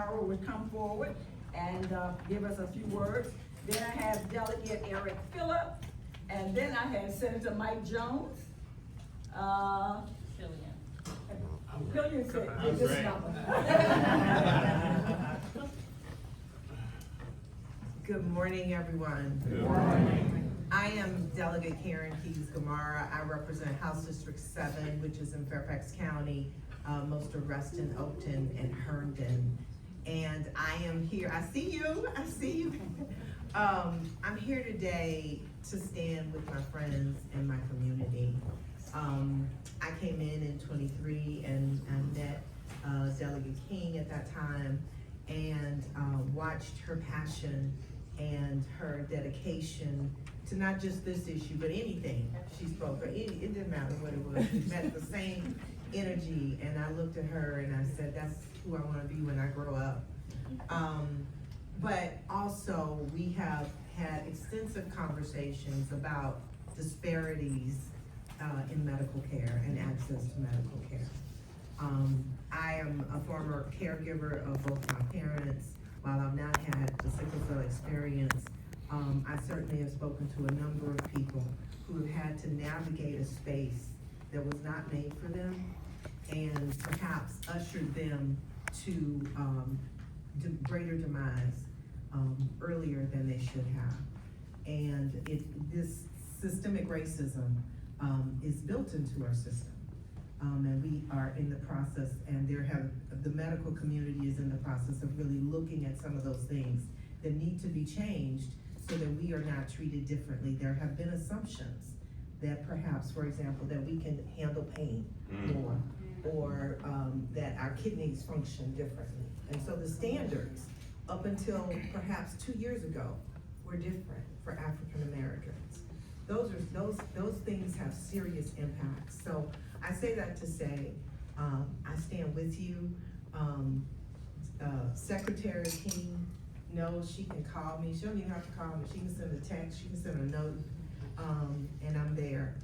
Sentara would come forward and give us a few words. Then I have Delegate Eric Phillip, and then I have Senator Mike Jones. Killian said, get this number. Good morning, everyone. Good morning. I am Delegate Karen Keys Gamara. I represent House District 7, which is in Fairfax County, most of Reston, Oakton, and Herndon. And I am here, I see you. I'm here today to stand with my friends and my community. I came in 23 and I met Delegate King at that time and watched her passion and her dedication to not just this issue, but anything she spoke for. It didn't matter what it was. We met the same energy, and I looked at her and I said, that's who I want to be when I grow up. But also, we have had extensive conversations about disparities in medical care and access to medical care. I am a former caregiver of both my parents. While I've not had the sickle cell experience, I certainly have spoken to a number of people who have had to navigate a space that was not made for them and perhaps ushered them to greater demise earlier than they should have. And this systemic racism is built into our system. And we are in the process, and the medical community is in the process of really looking at some of those things that need to be changed so that we are not treated differently. There have been assumptions that perhaps, for example, that we can handle pain more, or that our kidneys function differently. And so the standards up until perhaps 2 years ago were different for African Americans. Those things have serious impacts. So I say that to say, I stand with you. Secretary King knows she can call me. She don't even have to call me. She can send a text, she can send a note, and I'm there.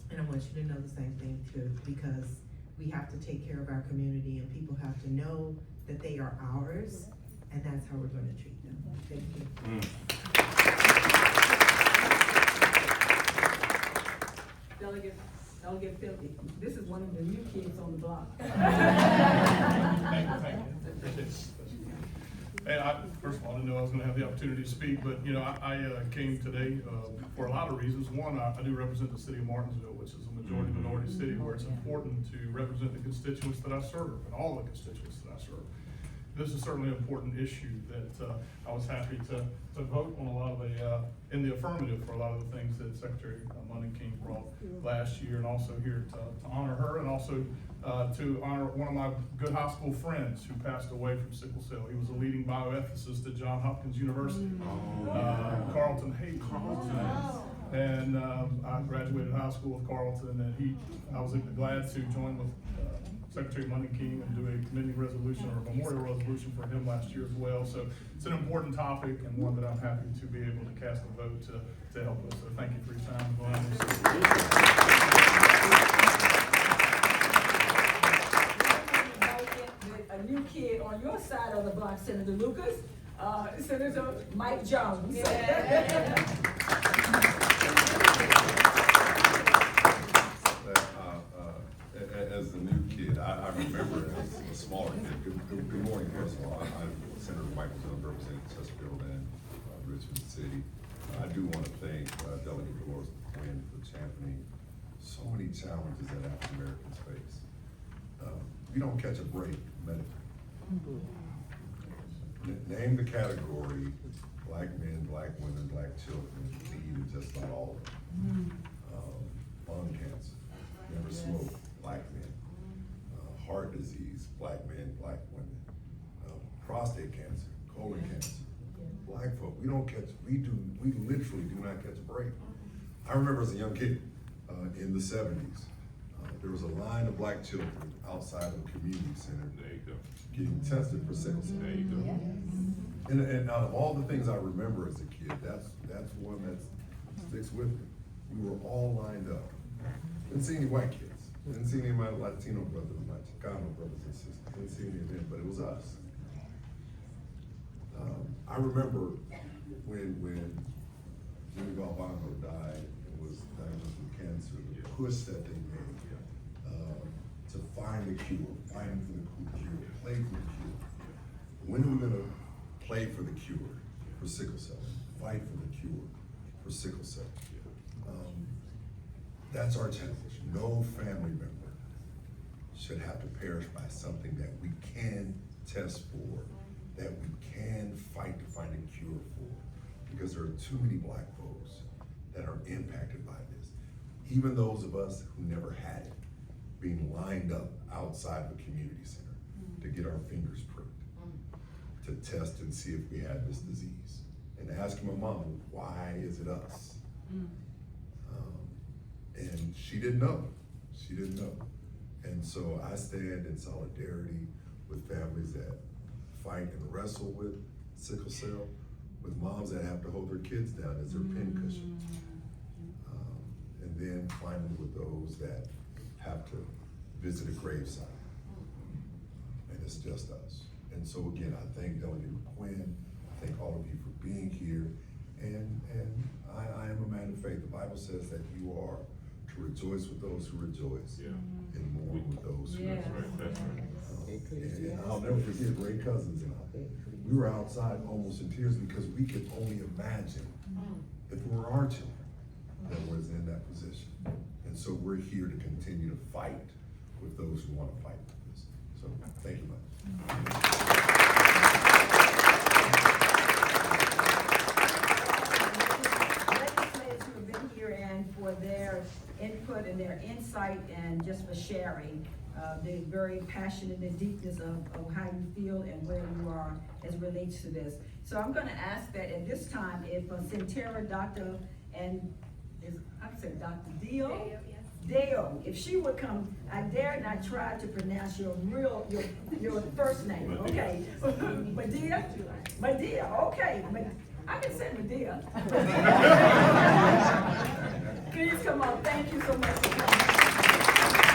And I want you to know the same thing too, because we have to take care of our community, and people have to know that they are ours, and that's how we're gonna treat them. Thank you. Delegate Philby, this is one of the new kids on the block. Thank you. Appreciate it. And first of all, I didn't know I was going to have the opportunity to speak, but I came today for a lot of reasons. One, I do represent the city of Martinsville, which is a majority minority city, where it's important to represent the constituents that I serve and all the constituents that I serve. This is certainly an important issue that I was happy to vote on a lot of in the affirmative for a lot of the things that Secretary King brought last year, and also here to honor her, and also to honor one of my good high school friends who passed away from sickle cell. He was a leading bioethicist at Johns Hopkins University, Carlton Hayes. And I graduated high school with Carlton, and I was glad to join with Secretary King and do a committee resolution or a memorial resolution for him last year as well. So it's an important topic, and one that I'm happy to be able to cast a vote to help us. So thank you for your time. A new kid on your side of the block, Senator Lucas, Senator Mike Jones. Yeah. As a new kid, I remember as a smaller kid. Good morning, first of all. I'm Senator Michael Jones, representing Chesterfield and Richmond City. I do want to thank Delegate Delores McQuinn for championing so many challenges that African Americans face. We don't catch a break medically. Name the category: black men, black women, black children, lead just about all of them. Lung cancer, never smoke, black men. Heart disease, black men, black women. Prostate cancer, colon cancer, black folk. We literally do not catch a break. I remember as a young kid in the 70s, there was a line of black children outside of the community center getting tested for sickle cell. And out of all the things I remember as a kid, that's one that sticks with me. We were all lined up. Didn't see any white kids. Didn't see any of my Latino brothers, my Chicano brothers and sisters. Didn't see any of them, but it was us. I remember when Jimmy Galvano died and was diagnosed with cancer, the push that they made to find the cure, fighting for the cure, play for the cure. When are we gonna play for the cure for sickle cell? Fight for the cure for sickle cell. That's our challenge. No family member should have to perish by something that we can test for, that we can fight to find a cure for, because there are too many Black folks that are impacted by this. Even those of us who never had it, being lined up outside the community center to get our fingers pricked, to test and see if we had this disease. And asking my mom, why is it us? And she didn't know. She didn't know. And so I stand in solidarity with families that fight and wrestle with sickle cell, with moms that have to hold their kids down as their pincushion. And then finally with those that have to visit a gravesite. And it's just us. And so again, I thank Delegate McQuinn, I thank all of you for being here. And I am a man of faith. The Bible says that you are to rejoice with those who rejoice, and mourn with those who rejoice. And I'll never forget Ray Cousins and I. We were outside almost in tears because we could only imagine if it were our children that was in that position. And so we're here to continue to fight with those who want to fight with this. So thank you much. Legislators who have been here and for their input and their insight and just for sharing. They're very passionate in the deepness of how you feel and where you are as it relates to this. So I'm gonna ask that at this time, if Sentara, Dr. and, I said Dr. Dale? Dale, if she would come, I dare not try to pronounce your first name, okay? Medea, okay, I can say Medea.